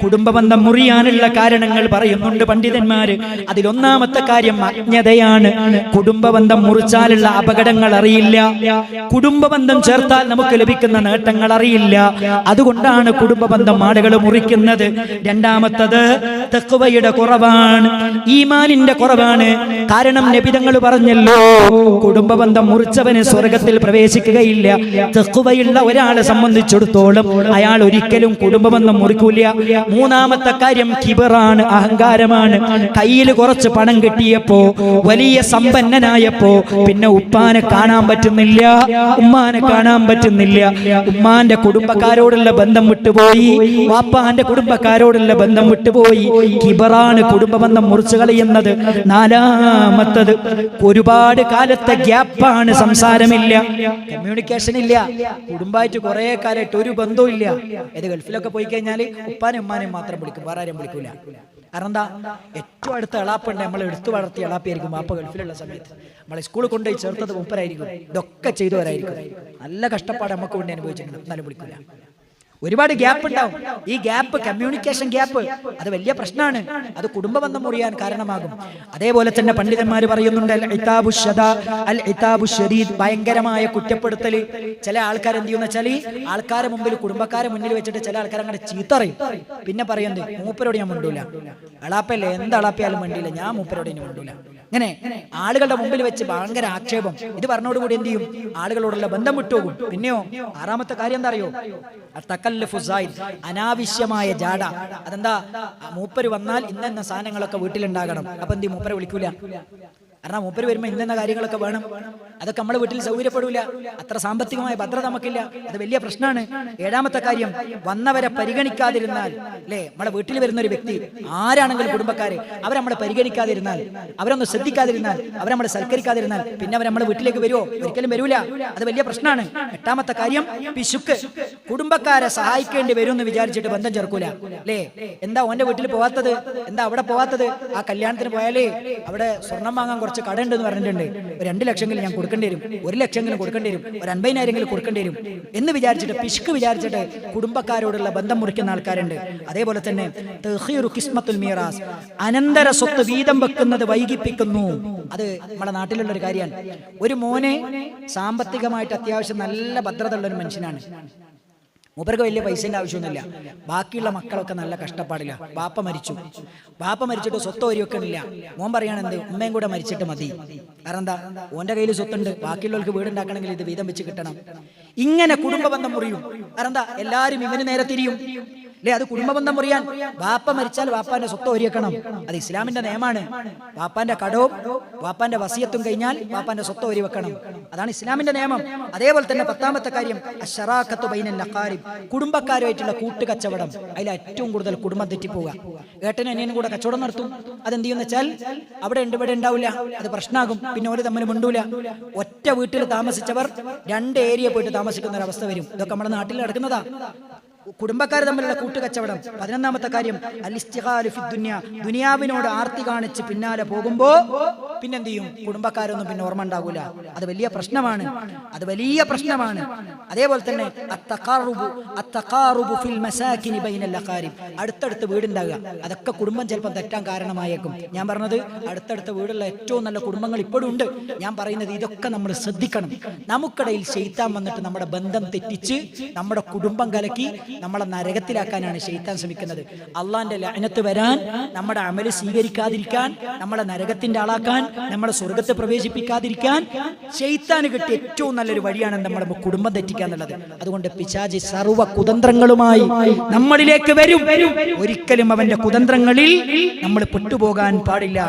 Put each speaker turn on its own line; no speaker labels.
കുടുംബബന്ധം മുറിയാനുള്ള കാരണങ്ങൾ പറയുന്നുണ്ട് പണ്ഡിതന്മാര്. അതിലൊന്നാമത്തെ കാര്യം അജ്ഞതയാണ്. കുടുംബബന്ധം മുറിച്ചാലുള്ള അപകടങ്ങൾ അറിയില്ല, കുടുംബബന്ധം ചേർത്താൽ നമുക്ക് ലഭിക്കുന്ന നേട്ടങ്ങൾ അറിയില്ല. അതുകൊണ്ടാണ് കുടുംബബന്ധം ആളുകൾ മുറിക്കുന്നത്. രണ്ടാമത്തത് തഖ്വയുടെ കുറവാണ്, ഈമാനിന്റെ കുറവാണ്. കാരണം നബി തങ്ങൾ പറഞ്ഞല്ലോ, കുടുംബബന്ധം മുറിച്ചവന് സ്വർഗത്തിൽ പ്രവേശിക്കുകയില്ല. തഖ്വയുള്ള ഒരാളെ സംബന്ധിച്ചിടത്തോളം അയാൾ ഒരിക്കലും കുടുംബബന്ധം മുറിക്കൂല. മൂന്നാമത്തെ കാര്യം കിബറാണ്, അഹങ്കാരമാണ്. കയ്യിൽ കുറച്ച് പണം കിട്ടിയപ്പോ, വലിയ സമ്പന്നനായപ്പോ പിന്നെ ഉപ്പാനെ കാണാൻ പറ്റുന്നില്ല, ഉമ്മാനെ കാണാൻ പറ്റുന്നില്ല. ഉമ്മാന്റെ കുടുംബക്കാരോടുള്ള ബന്ധം വിട്ടുപോയി, വാപ്പാന്റെ കുടുംബക്കാരോടുള്ള ബന്ധം വിട്ടുപോയി. കിബറാണ് കുടുംബബന്ധം മുറിച്ചു കളയുന്നത്. നാലാമത്തത് ഒരുപാട് കാലത്തെ ഗ്യാപ്പാണ്, സംസാരമില്ല, കമ്മ്യൂണിക്കേഷൻ ഇല്ല. കുടുംബമായിട്ട് കുറെ കാലമായിട്ട് ഒരു ബന്ധവും ഇല്ല. ഏത് ഗൾഫിലൊക്കെ പോയി കഴിഞ്ഞാൽ ഉപ്പാനും ഉമ്മാനും മാത്രം വിളിക്കും, വേറെ ആരും വിളിക്കൂല. കാരണം എന്താ, ഏറ്റവും അടുത്ത എളാപ്പുണ്ട്, നമ്മൾ എടുത്തു വളർത്തിയ എളാപ്പിയായിരിക്കും വാപ്പ ഗൾഫിലുള്ള സമയത്ത്. നമ്മളെ സ്കൂളിൽ കൊണ്ടുപോയി ചേർത്തത് മൂപ്പരായിരിക്കും, ഇതൊക്കെ ചെയ്തവരായിരിക്കും. നല്ല കഷ്ടപ്പാട് നമുക്ക് വേണ്ടി അനുഭവിച്ചിട്ടുണ്ട്, എന്നാലും വിളിക്കൂല. ഒരുപാട് ഗ്യാപ്പ് ഉണ്ടാവും. ഈ ഗ്യാപ്പ്, കമ്മ്യൂണിക്കേഷൻ ഗ്യാപ്പ്, അത് വലിയ പ്രശ്നമാണ്. അത് കുടുംബബന്ധം മുറിയാൻ കാരണമാകും. അതേപോലെ തന്നെ പണ്ഡിതന്മാർ പറയുന്നുണ്ട്, അൽ ഇതാബു ശദീദ്, ഭയങ്കരമായ കുറ്റപ്പെടുത്തൽ. ചില ആൾക്കാർ എന്ത് ചെയ്യുന്ന വെച്ചാൽ, ആൾക്കാരെ മുമ്പിൽ, കുടുംബക്കാരെ മുന്നിൽ വെച്ചിട്ട് ചില ആൾക്കാർ അങ്ങനെ ചീത്തറയും. പിന്നെ പറയുന്നത്, മൂപ്പരോട് ഞാൻ മിണ്ടൂല, എളാപ്പല്ലേ എന്ത് എളാപ്പിയാലും മിണ്ടില്ല, ഞാൻ മൂപ്പരോട് ഇനി മിണ്ടൂല. ഇങ്ങനെ ആളുകളുടെ മുമ്പിൽ വെച്ച് ഭയങ്കര ആക്ഷേപം. ഇത് പറഞ്ഞോടുകൂടി എന്ത് ചെയ്യും, ആളുകളോടുള്ള ബന്ധം വിട്ടുപോകും. പിന്നെയോ ആറാമത്തെ കാര്യം എന്താ അറിയോ, അനാവശ്യമായ ജാട. അതെന്താ, മൂപ്പര് വന്നാൽ ഇന്ന സാധനങ്ങളൊക്കെ വീട്ടിലുണ്ടാകണം, അപ്പൊ എന്ത് മൂപ്പരെ വിളിക്കൂല. കാരണം മൂപ്പര് വരുമ്പോൾ ഇന്ന കാര്യങ്ങളൊക്കെ വേണം, അതൊക്കെ നമ്മുടെ വീട്ടിൽ സൗകര്യപ്പെടൂല, അത്ര സാമ്പത്തികമായ ഭദ്രത നമുക്കില്ല, അത് വലിയ പ്രശ്നമാണ്. ഏഴാമത്തെ കാര്യം, വന്നവരെ പരിഗണിക്കാതിരുന്നാൽ, അല്ലേ, നമ്മുടെ വീട്ടിൽ വരുന്ന ഒരു വ്യക്തി ആരാണെങ്കിലും കുടുംബക്കാര്, അവരെ നമ്മളെ പരിഗണിക്കാതിരുന്നാൽ, അവരൊന്ന് ശ്രദ്ധിക്കാതിരുന്നാൽ, അവരെ നമ്മളെ സൽക്കരിക്കാതിരുന്നാൽ പിന്നെ അവർ നമ്മുടെ വീട്ടിലേക്ക് വരുമോ? ഒരിക്കലും വരൂല, അത് വലിയ പ്രശ്നമാണ്. എട്ടാമത്തെ കാര്യം, പിശുക്ക്. കുടുംബക്കാരെ സഹായിക്കേണ്ടി വരും എന്ന് വിചാരിച്ചിട്ട് ബന്ധം ചേർക്കൂല. അല്ലേ, എന്താ ഓന്റെ വീട്ടിൽ പോവാത്തത്, എന്താ അവിടെ പോവാത്തത്, ആ കല്യാണത്തിന് പോയാലേ അവിടെ സ്വർണം വാങ്ങാൻ കുറച്ച് കട ഉണ്ടെന്ന് പറഞ്ഞിട്ടുണ്ട്, 2 ലക്ഷമെങ്കിലും ഞാൻ കൊടുക്കേണ്ടി വരും, 1 ലക്ഷമെങ്കിലും കൊടുക്കേണ്ടി വരും, ഒരു 50,000 കൊടുക്കേണ്ടി വരും എന്ന് വിചാരിച്ചിട്ട്, പിശുക്ക് വിചാരിച്ചിട്ട് കുടുംബക്കാരോടുള്ള ബന്ധം മുറിക്കുന്ന ആൾക്കാരുണ്ട്. അതേപോലെ തന്നെ തഖീറു ഖിസ്മത്തുൽ മീറാസ്, അനന്തര സ്വത്ത് വീതം വെക്കുന്നത് വൈകിപ്പിക്കുന്നു. അത് നമ്മുടെ നാട്ടിലുള്ള ഒരു കാര്യമാണ്. ഒരു മോനെ സാമ്പത്തികമായിട്ട് അത്യാവശ്യം നല്ല ഭദ്രത ഉള്ള ഒരു മനുഷ്യനാണ്, മൂപ്പർക്ക് വലിയ പൈസേൻ്റെ ആവശ്യമൊന്നുമില്ല, ബാക്കിയുള്ള മക്കളൊക്കെ നല്ല കഷ്ടപ്പാടില്ല. ബാപ്പ മരിച്ചിട്ട് സ്വത്ത് ഒരു വെക്കണില്ല. മോൻ പറയാണെന്ത്, ഉമ്മയും കൂടെ മരിച്ചിട്ട് മതി. കാരണം എന്താ, ഓന്റെ കയ്യിൽ സ്വത്തുണ്ട്, ബാക്കിയുള്ളവർക്ക് വീടുണ്ടാക്കണമെങ്കിൽ ഇത് വീതം വെച്ച് കിട്ടണം. ഇങ്ങനെ കുടുംബബന്ധം മുറിയും. കാരണം എന്താ, എല്ലാവരും ഇവന് നേരെ തിരിയും. അല്ലെ, അത് കുടുംബബന്ധം മുറിയാൻ. വാപ്പ മരിച്ചാൽ വാപ്പാന്റെ സ്വത്ത് ഒരുക്കണം, അത് ഇസ്ലാമിന്റെ നിയമമാണ്. വാപ്പാന്റെ കടവും വാപ്പാന്റെ വസിയത്തും കഴിഞ്ഞാൽ വാപ്പാന്റെ സ്വത്ത് ഒരു വെക്കണം, അതാണ് ഇസ്ലാമിന്റെ നിയമം. അതേപോലെ തന്നെ 10ാമത്തെ കാര്യം, അശ്ശറാഖത്തു ബൈനൽ അഖാരിബ്, കുടുംബക്കാരുമായിട്ടുള്ള കൂട്ടുകച്ചവടം. അതിൽ ഏറ്റവും കൂടുതൽ കുടുംബം തെറ്റിപ്പോവുക. ഏട്ടനും അനിയനും കൂടെ കച്ചവടം നടത്തും, അതെന്ത് ചെയ്യുന്ന വെച്ചാൽ അവിടെ ഉണ്ട് ഇവിടെ ഉണ്ടാവില്ല, അത് പ്രശ്നമാകും. പിന്നെ ഒരു തമ്മിൽ മിണ്ടൂല. ഒറ്റ വീട്ടിൽ താമസിച്ചവർ 2 ഏരിയ പോയിട്ട് താമസിക്കുന്ന ഒരു അവസ്ഥ വരും. ഇതൊക്കെ നമ്മുടെ നാട്ടിൽ നടക്കുന്നതാ, കുടുംബക്കാർ തമ്മിലുള്ള കൂട്ടുകച്ചവടം. 11ാമത്തെ കാര്യം, അൽ-ഇസ്തിഗാലു ഫി ദുനിയ, ദുനിയാവിനോട് ആർത്തി കാണിച്ച് പിന്നാലെ പോകുമ്പോ പിന്നെന്ത് ചെയ്യും, കുടുംബക്കാരൊന്നും പിന്നെ ഓർമ്മ ഉണ്ടാകൂല. അത് വലിയ പ്രശ്നമാണ്, അത് വലിയ പ്രശ്നമാണ്. അതേപോലെ തന്നെ അത്തഖാറുബു ഫിൽ മസാകിനി ബൈനൽ അഖാരിബ്, അടുത്തടുത്ത് വീടുണ്ടാകുക, അതൊക്കെ കുടുംബം ചിലപ്പോൾ തെറ്റാൻ കാരണമായേക്കും. ഞാൻ പറഞ്ഞത് അടുത്തടുത്ത വീടുള്ള ഏറ്റവും നല്ല കുടുംബങ്ങൾ ഇപ്പോഴും ഉണ്ട്. ഞാൻ പറയുന്നത് ഇതൊക്കെ നമ്മൾ ശ്രദ്ധിക്കണം. നമുക്കിടയിൽ ശൈത്താൻ വന്നിട്ട് നമ്മുടെ ബന്ധം തെറ്റിച്ച് നമ്മുടെ കുടുംബം കലക്കി നമ്മളെ നരകത്തിലാക്കാനാണ് ശൈത്താൻ ശ്രമിക്കുന്നത്. അള്ളാന്റെ ലഅനത്ത് വരാൻ, നമ്മുടെ അമല് സ്വീകരിക്കാതിരിക്കാൻ, നമ്മളെ നരകത്തിന്റെ ആളാക്കാൻ, നമ്മളെ സ്വർഗത്തെ പ്രവേശിപ്പിക്കാതിരിക്കാൻ ശൈത്താന് കിട്ടിയ ഏറ്റവും നല്ലൊരു വഴിയാണ് നമ്മുടെ കുടുംബം തെറ്റിക്കുക എന്നുള്ളത്. അതുകൊണ്ട് പിശാചി സർവ്വ കുതന്ത്രങ്ങളുമായി നമ്മളിലേക്ക് വരും. ഒരിക്കലും അവന്റെ കുതന്ത്രങ്ങളിൽ നമ്മൾ പെട്ടുപോകാൻ പാടില്ല.